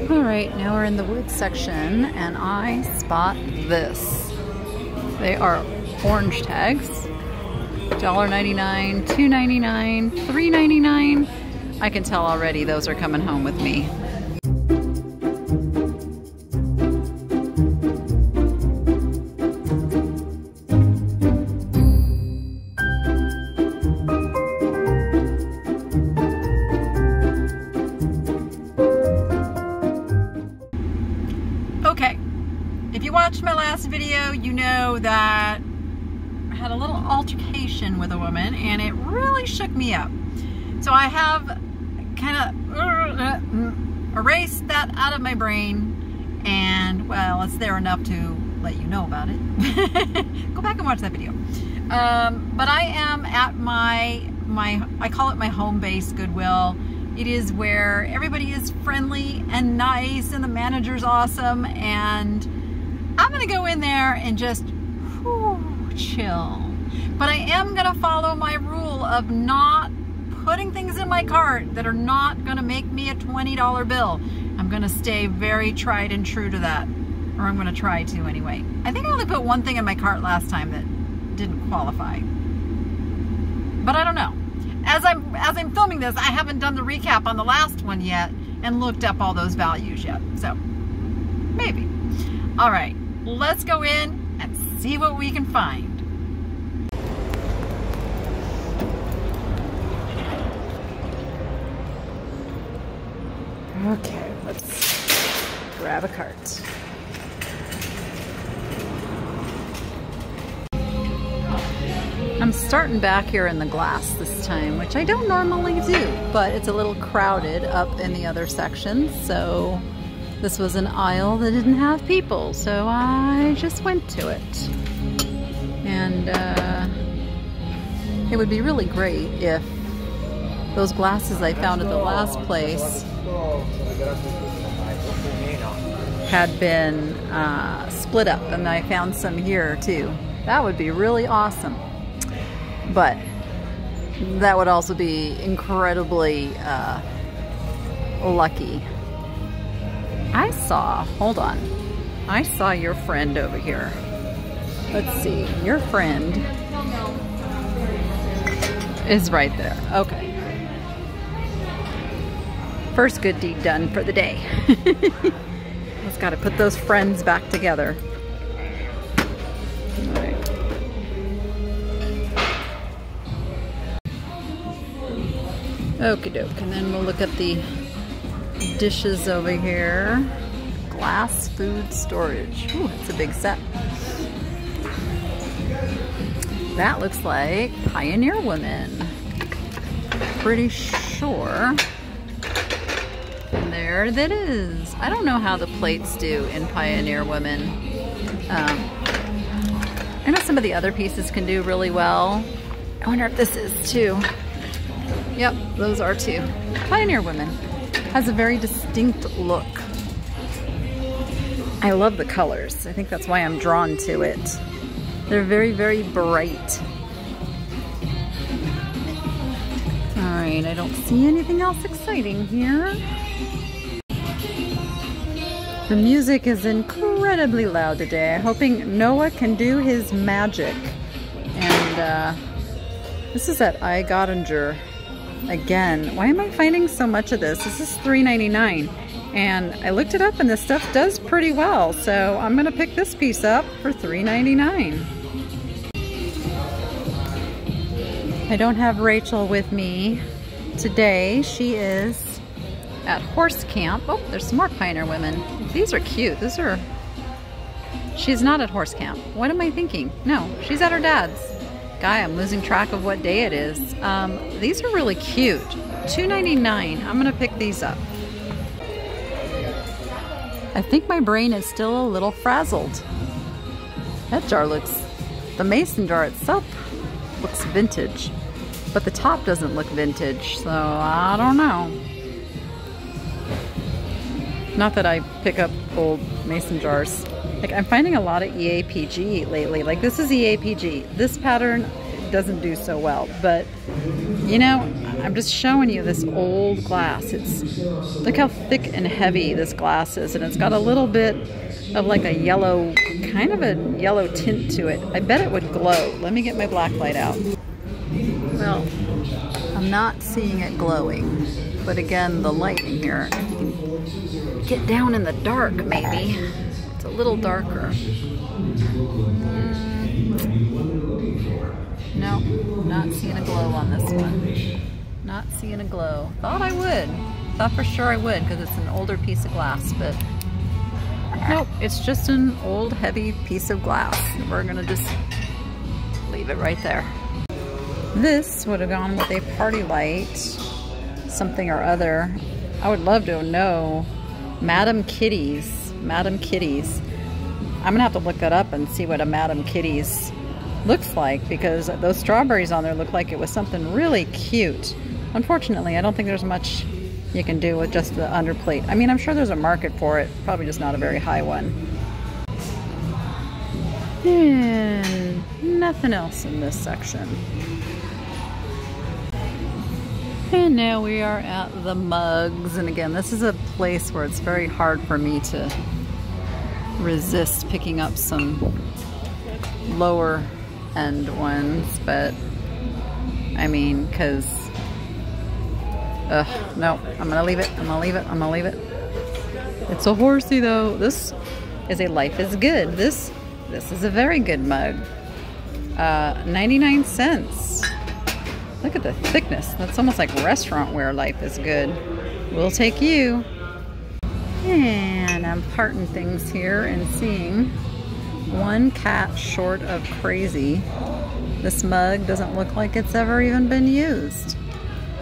Alright, now we're in the wood section and I spot this. They are orange tags. $1.99, $2.99, $3.99. I can tell already those are coming home with me. Okay, if you watched my last video, you know that I had a little altercation with a woman and it really shook me up. So I have kind of erased that out of my brain, and well, it's there enough to let you know about it. Go back and watch that video. But I am at I call it my home base, Goodwill. It is where everybody is friendly and nice and the manager's awesome, and I'm gonna go in there and just chill. But I am gonna follow my rule of not putting things in my cart that are not gonna make me a $20 bill. I'm gonna stay very tried and true to that, or I'm gonna try to anyway. I think I only put one thing in my cart last time that didn't qualify, but I don't know. As I'm filming this, I haven't done the recap on the last one yet and looked up all those values yet, so maybe. All right, let's go in and see what we can find. Okay, let's grab a cart. I'm starting back here in the glass this time, which I don't normally do, but it's a little crowded up in the other sections, so this was an aisle that didn't have people, so I just went to it. And it would be really great if those glasses I found at the last place had been split up, and I found some here too. That would be really awesome. But that would also be incredibly lucky. Hold on. I saw your friend over here. Let's see, your friend is right there. Okay. First good deed done for the day. Just gotta put those friends back together. All right. Okie doke, and then we'll look at the dishes over here. Glass food storage. Ooh, that's a big set. That looks like Pioneer Women. Pretty sure. And there that is. I don't know how the plates do in Pioneer Women. I know some of the other pieces can do really well. I wonder if this is too. Yep, those are too. Pioneer Women has a very distinct look. I love the colors. I think that's why I'm drawn to it. They're very, very bright. All right, I don't see anything else exciting here. The music is incredibly loud today. I'm hoping Noah can do his magic. And this is at I. Gottinger. Again, why am I finding so much of this? This is $3.99, and I looked it up and this stuff does pretty well, so I'm gonna pick this piece up for $3.99. I don't have Rachel with me today. She is at horse camp. Oh, there's some more Pioneer Women. These are cute. She's not at horse camp. What am I thinking? No, she's at her dad's. Guy, I'm losing track of what day it is. These are really cute. $2.99. I'm gonna pick these up. I think my brain is still a little frazzled. That jar the mason jar itself looks vintage, but the top doesn't look vintage, so I don't know. Not that I pick up old mason jars. Like, I'm finding a lot of EAPG lately. Like, this is EAPG. This pattern doesn't do so well, but you know, I'm just showing you this old glass. Look how thick and heavy this glass is, and it's got a little bit of like a yellow, kind of a yellow tint to it. I bet it would glow. Let me get my black light out. Well, I'm not seeing it glowing, but again, the light in here, get down in the dark maybe. It's a little darker. No, not seeing a glow on this one. Not seeing a glow. Thought I would. Thought for sure I would because it's an older piece of glass, but nope, it's just an old heavy piece of glass. We're gonna just leave it right there. This would have gone with a party light, something or other. I would love to know. Madame Kitty's. Madame Kitty's. I'm gonna have to look that up and see what a Madame Kitty's looks like, because those strawberries on there look like it was something really cute. Unfortunately, I don't think there's much you can do with just the underplate. I mean, I'm sure there's a market for it, probably just not a very high one. And nothing else in this section. And now we are at the mugs, and again, this is a place where it's very hard for me to resist picking up some lower end ones, but I mean, because no, I'm gonna leave it. I'm gonna leave it. I'm gonna leave it. It's a horsey though. This is a Life is Good. This is a very good mug. 99 cents. Look at the thickness. That's almost like restaurant wear. Life is Good. We'll take you. And I'm parting things here and seeing one cat short of crazy. This mug doesn't look like it's ever even been used.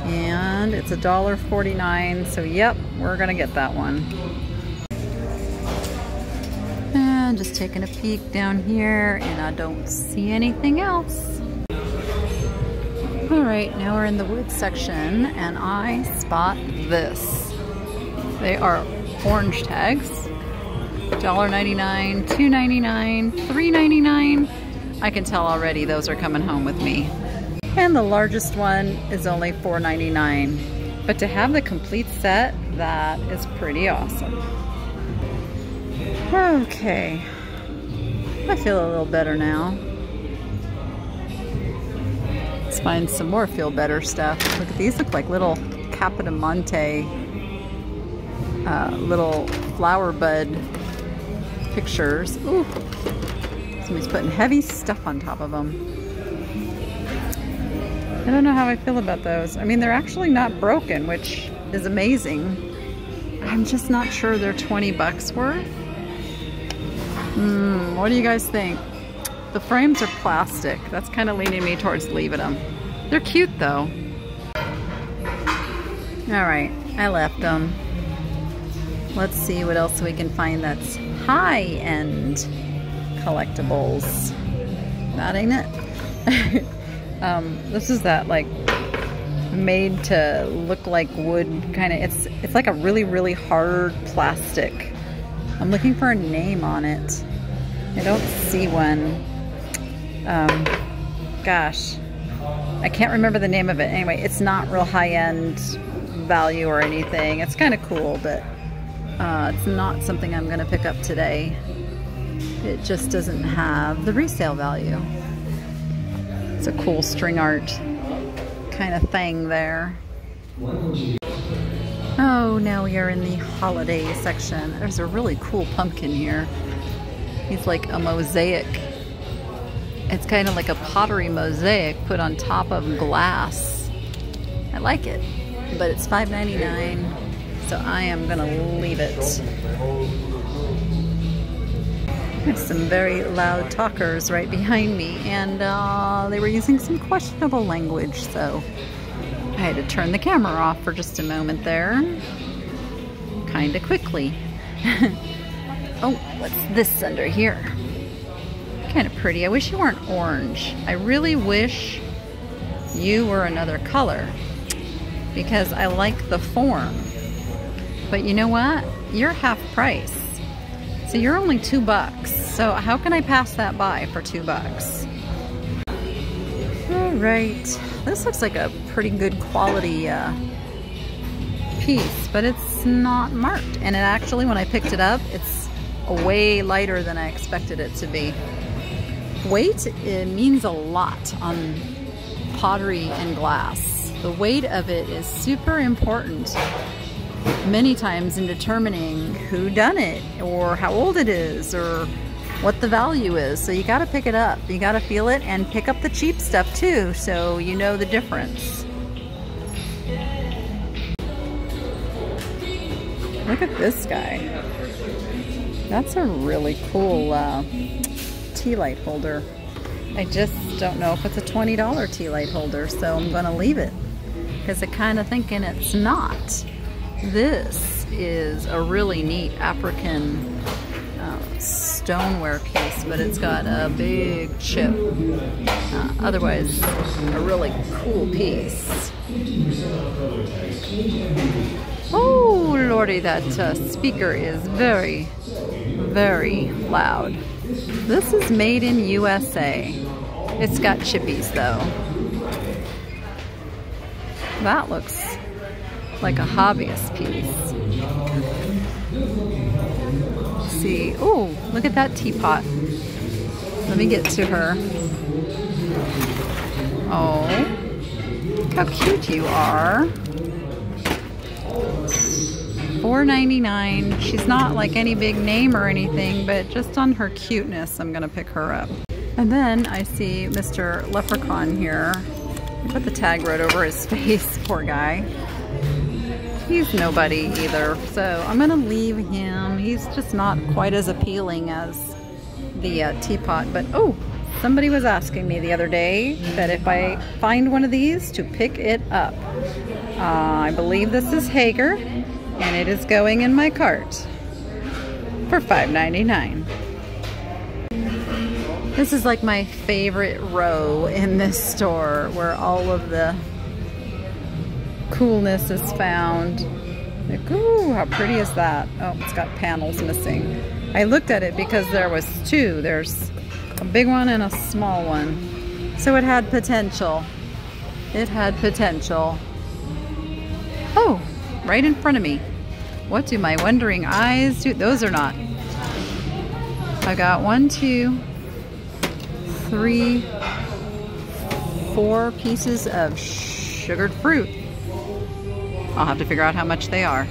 And it's $1.49, so yep, we're gonna get that one. And just taking a peek down here, and I don't see anything else. All right, now we're in the wood section, and I spot this. They are orange tags. $1.99, $2.99, $3.99. I can tell already those are coming home with me. And the largest one is only $4.99. But to have the complete set, that is pretty awesome. Okay, I feel a little better now. Let's find some more feel better stuff. Look at these, look like little Capodimonte, little flower bud pictures. Ooh, somebody's putting heavy stuff on top of them. I don't know how I feel about those. I mean, they're actually not broken, which is amazing. I'm just not sure they're 20 bucks worth. What do you guys think? The frames are plastic. That's kind of leaning me towards leaving them. They're cute though. All right, I left them. Let's see what else we can find that's high-end collectibles. That ain't it. This is that like made to look like wood kind of. It's like a really, really hard plastic. I'm looking for a name on it. I don't see one. Gosh, I can't remember the name of it. Anyway, it's not real high-end value or anything. It's kind of cool, but it's not something I'm gonna pick up today. It just doesn't have the resale value. It's a cool string art kind of thing there. Oh, now we are in the holiday section. There's a really cool pumpkin here. He's like a mosaic. It's kind of like a pottery mosaic put on top of glass. I like it, but it's $5.99, so I am gonna leave it. There's some very loud talkers right behind me, and they were using some questionable language, so I had to turn the camera off for just a moment there. Kinda quickly. Oh, what's this under here? Kind of pretty. I wish you weren't orange. I really wish you were another color, because I like the form. But you know what? You're half price. So you're only $2. So how can I pass that by for $2? All right. This looks like a pretty good quality piece, but it's not marked. And it actually, when I picked it up, it's way lighter than I expected it to be. Weight, it means a lot on pottery and glass. The weight of it is super important many times in determining who done it, or how old it is, or what the value is. So you gotta pick it up, you gotta feel it, and pick up the cheap stuff too, so you know the difference. Look at this guy. That's a really cool tea light holder. I just don't know if it's a $20 tea light holder, so I'm gonna leave it, because I'm kind of thinking it's not. This is a really neat African stoneware piece, but it's got a big chip. Otherwise, a really cool piece. Oh lordy, that speaker is very, very loud. This is made in USA. It's got chippies though. That looks like a hobbyist piece. Let's see. Oh, look at that teapot. Let me get to her. Oh, look how cute you are. $4.99. She's not like any big name or anything, but just on her cuteness, I'm gonna pick her up. And then I see Mr. Leprechaun here. I put the tag right over his face, poor guy. He's nobody either, so I'm gonna leave him. He's just not quite as appealing as the teapot, but oh, somebody was asking me the other day that if I find one of these to pick it up. I believe this is Haeger, and it is going in my cart for $5.99. This is like my favorite row in this store, where all of the coolness is found. Like, ooh, how pretty is that? Oh, it's got panels missing. I looked at it because there was two. There's a big one and a small one. So it had potential. It had potential. Oh, right in front of me. What do my wondering eyes do? Those are not. I got 1, 2, 3, 4 pieces of sugared fruit. I'll have to figure out how much they are.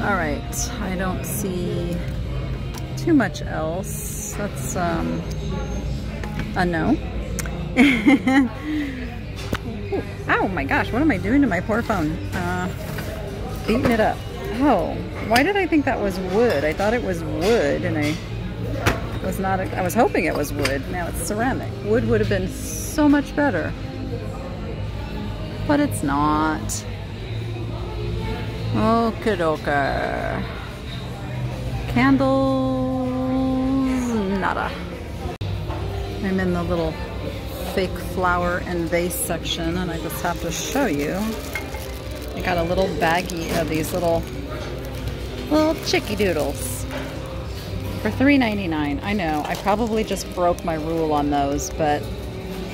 All right, I don't see too much else. That's a no. Oh my gosh, what am I doing to my poor phone? Beating it up. Oh, why did I think that was wood? I thought it was wood, and I was hoping it was wood. Now it's ceramic. Wood would have been so much better, but it's not. Okie dokie. Candles, nada. I'm in the little fake flower and vase section, and I just have to show you. I got a little baggie of these little chicky doodles for $3.99. I know, I probably just broke my rule on those, but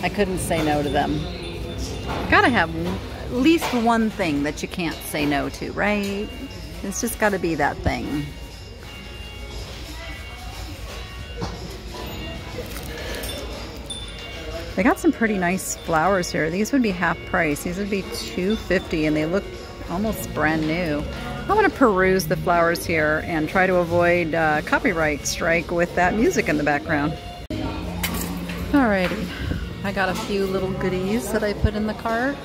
I couldn't say no to them. Gotta have at least one thing that you can't say no to, right? It's just gotta be that thing. They got some pretty nice flowers here. These would be half price. These would be $2.50, and they look almost brand new. I want to peruse the flowers here and try to avoid copyright strike with that music in the background. Alrighty, I got a few little goodies that I put in the cart.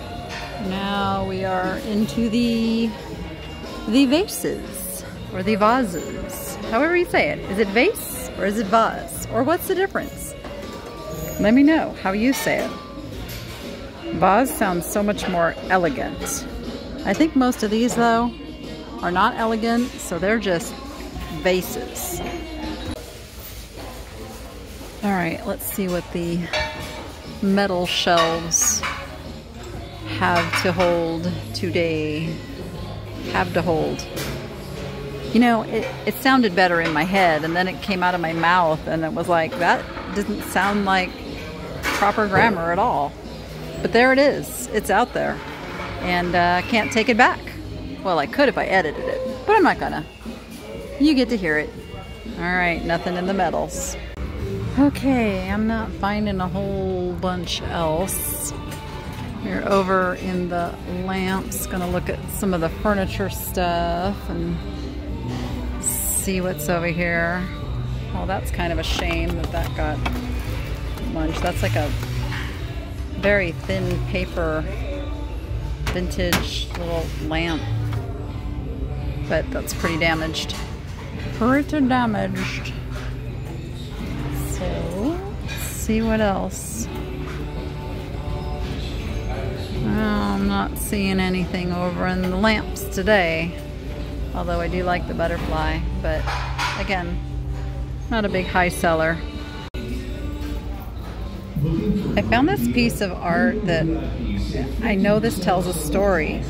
Now we are into the vases, or the vases, however you say it. Is it vase or is it vase? Or what's the difference? Let me know how you say it. Vase sounds so much more elegant. I think most of these though are not elegant, so they're just vases. All right, let's see what the metal shelves have to hold today. Have to hold. You know, it sounded better in my head, and then it came out of my mouth, and it was like, that doesn't sound like proper grammar at all. But there it is. It's out there. And can't take it back. Well, I could if I edited it, but I'm not gonna. You get to hear it. All right, nothing in the metals. Okay, I'm not finding a whole bunch else. We're over in the lamps, gonna look at some of the furniture stuff and see what's over here. Well, that's kind of a shame that that got munched. That's like a very thin paper vintage little lamp, but that's pretty damaged. Pretty damaged. So, let's see what else. I'm not seeing anything over in the lamps today, although I do like the butterfly, but again, not a big high seller. I found this piece of art that I know this tells a story.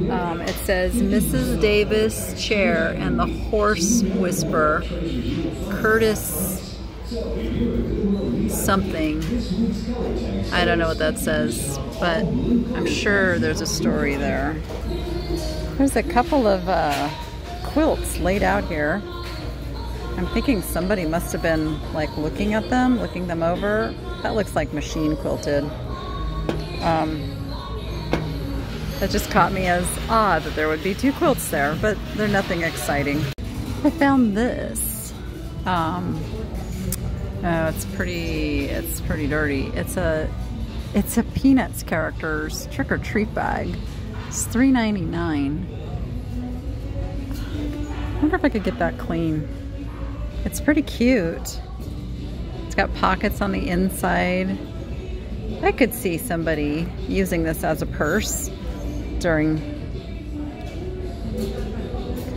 It says Mrs. Davis chair and the horse whisperer, Curtis something. I don't know what that says, but I'm sure there's a story there. There's a couple of quilts laid out here. I'm thinking somebody must have been like looking them over. That looks like machine quilted. That just caught me as odd that there would be two quilts there, but they're nothing exciting. I found this. Oh, it's pretty dirty. It's a Peanuts characters trick or treat bag. It's $3.99. I wonder if I could get that clean. It's pretty cute. It's got pockets on the inside. I could see somebody using this as a purse during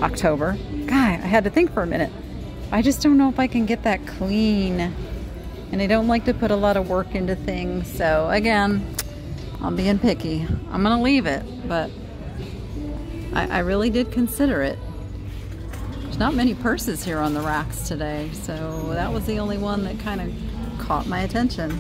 October. God, I had to think for a minute. I just don't know if I can get that clean. And I don't like to put a lot of work into things. So again, I'm being picky. I'm gonna leave it, but I really did consider it. There's not many purses here on the racks today, so that was the only one that kind of caught my attention.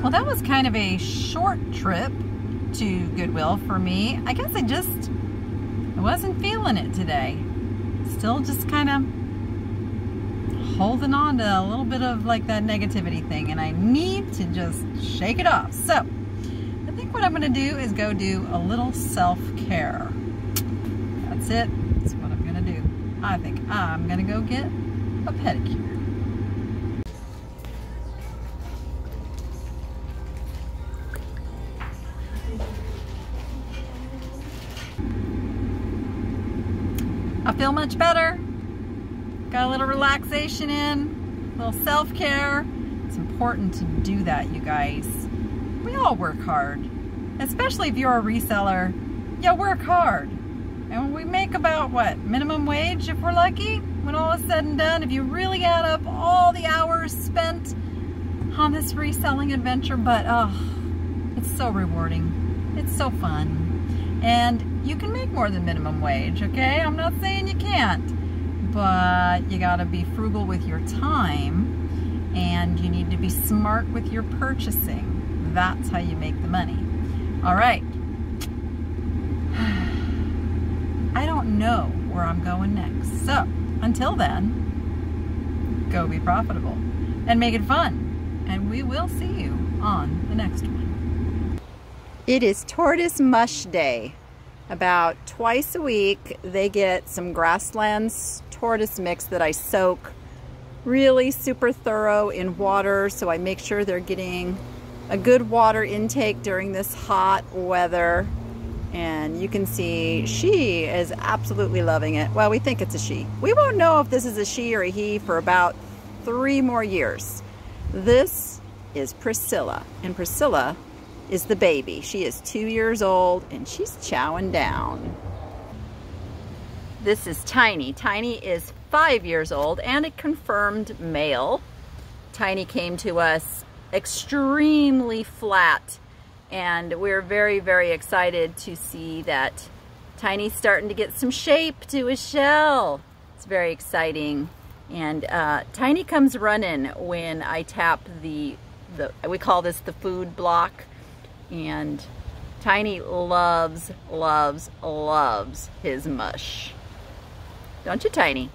Well, that was kind of a short trip to Goodwill for me. I guess I wasn't feeling it today. Still just kind of holding on to a little bit of like that negativity thing, and I need to just shake it off. So I think what I'm going to do is go do a little self-care. That's it. That's what I'm going to do. I think I'm going to go get a pedicure. I feel much better. Got a little relaxation in, a little self-care. It's important to do that, you guys. We all work hard, especially if you're a reseller. You work hard. And we make about, what, minimum wage if we're lucky? When all is said and done, if you really add up all the hours spent on this reselling adventure, but oh, it's so rewarding. It's so fun. And you can make more than minimum wage, okay? I'm not saying you can't, but you gotta be frugal with your time, and you need to be smart with your purchasing. That's how you make the money. All right. I don't know where I'm going next. So until then, go be profitable and make it fun. And we will see you on the next one. It is Tortoise Mush Day. About twice a week they get some Grasslands tortoise mix that I soak really super thorough in water, so I make sure they're getting a good water intake during this hot weather. And you can see she is absolutely loving it. Well, we think it's a she. We won't know if this is a she or a he for about 3 more years. This is Priscilla, and Priscilla is the baby. She is 2 years old and she's chowing down. This is Tiny. Tiny is 5 years old and a confirmed male. Tiny came to us extremely flat, and we're very, very excited to see that Tiny's starting to get some shape to his shell. It's very exciting. And Tiny comes running when I tap we call this the food block. And Tiny loves, loves, loves his mush. Don't you, Tiny?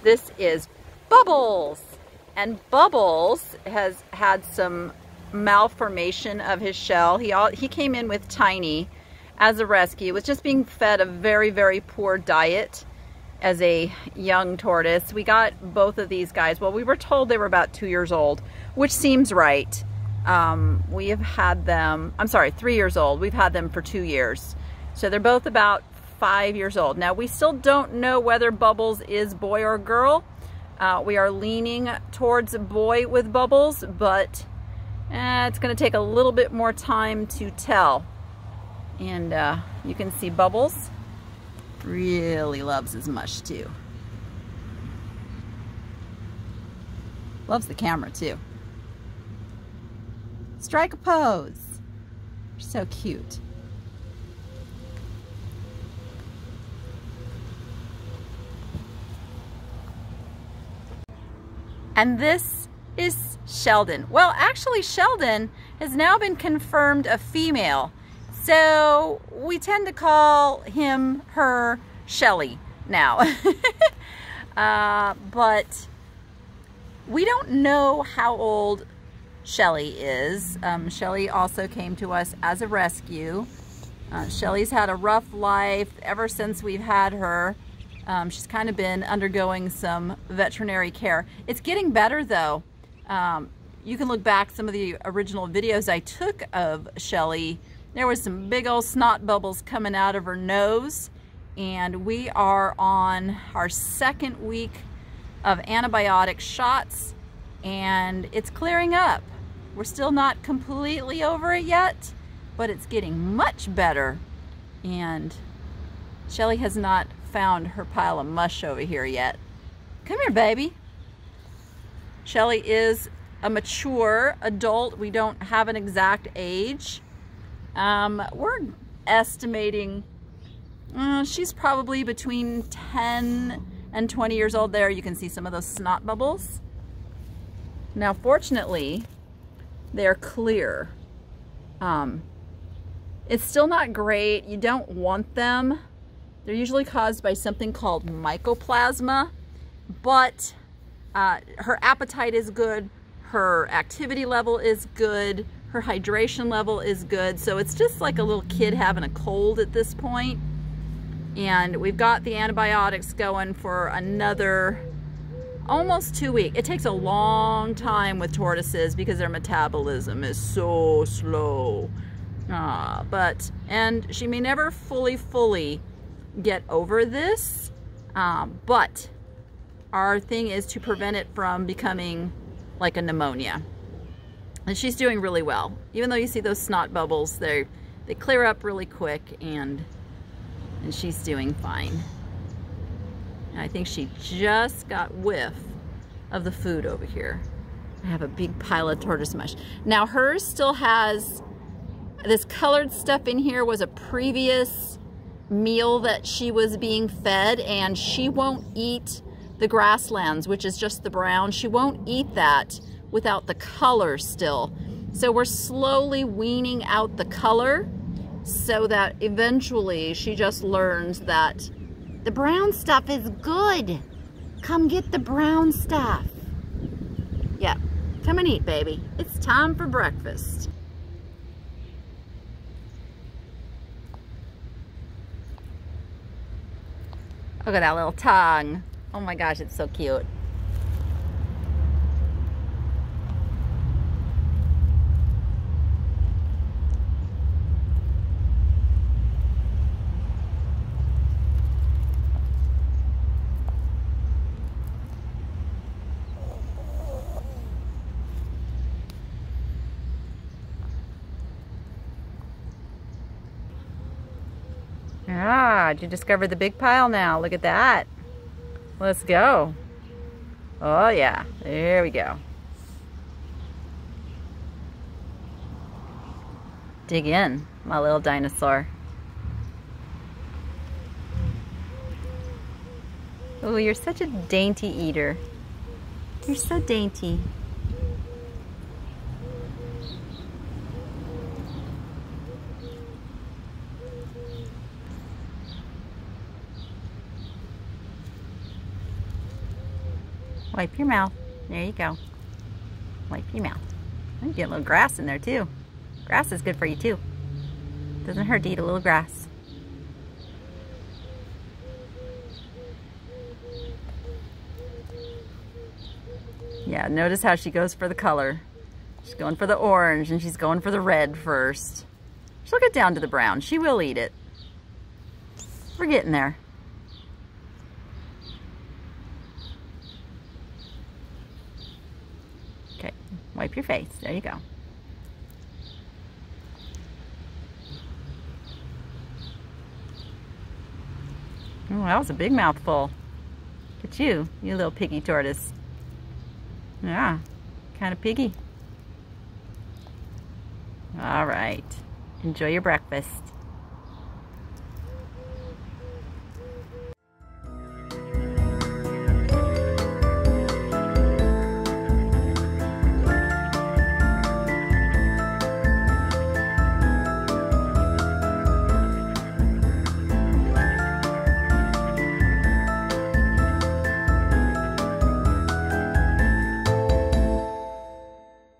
This is Bubbles. And Bubbles has had some malformation of his shell. He came in with Tiny as a rescue. Was just being fed a very, very poor diet as a young tortoise. We got both of these guys. Well, we were told they were about 2 years old, which seems right. We have had them, I'm sorry, 3 years old. We've had them for 2 years. So they're both about 5 years old. Now, we still don't know whether Bubbles is boy or girl. We are leaning towards boy with Bubbles, but it's gonna take a little bit more time to tell. And you can see Bubbles really loves his mush too. Loves the camera too. Strike a pose. You're so cute. And this is Sheldon. Well, actually Sheldon has now been confirmed a female. So we tend to call him, her, Shelly now. But we don't know how old Shelly is. Shelly also came to us as a rescue. Shelly's had a rough life ever since we've had her. She's kind of been undergoing some veterinary care. It's getting better though. You can look back some of the original videos I took of Shelly. There was some big old snot bubbles coming out of her nose, and we are on our 2nd week of antibiotic shots, and it's clearing up. We're still not completely over it yet, but it's getting much better. And Shelly has not found her pile of mush over here yet. Come here, baby. Shelly is a mature adult. We don't have an exact age. We're estimating she's probably between 10 and 20 years old. There you can see some of those snot bubbles. Now fortunately they're clear. It's still not great. You don't want them. They're usually caused by something called mycoplasma, but her appetite is good, her activity level is good, her hydration level is good. So it's just like a little kid having a cold at this point. And we've got the antibiotics going for another almost 2 weeks. It takes a long time with tortoises because their metabolism is so slow. And she may never fully get over this, but our thing is to prevent it from becoming like a pneumonia. And she's doing really well. Even though you see those snot bubbles, they clear up really quick, and she's doing fine. And I think she just got whiff of the food over here. I have a big pile of tortoise mush. Now hers still has this colored stuff in here. Was a previous meal that she was being fed, and she won't eat the Grasslands, which is just the brown. She won't eat that without the color still. So we're slowly weaning out the color so that eventually she just learns that the brown stuff is good. Come get the brown stuff. Come and eat, baby. It's time for breakfast. Look at that little tongue. Oh my gosh, it's so cute. Ah, did you discover the big pile now? Look at that. Let's go. Oh yeah, there we go. Dig in, my little dinosaur. Oh, you're such a dainty eater. You're so dainty. Wipe your mouth. There you go. Wipe your mouth. You get a little grass in there too. Grass is good for you too. Doesn't hurt to eat a little grass. Yeah, notice how she goes for the color. She's going for the orange and she's going for the red first. She'll get down to the brown. She will eat it. We're getting there. Okay, wipe your face. There you go. Oh, that was a big mouthful. Look at you, you little piggy tortoise. Yeah, kind of piggy. All right, enjoy your breakfast.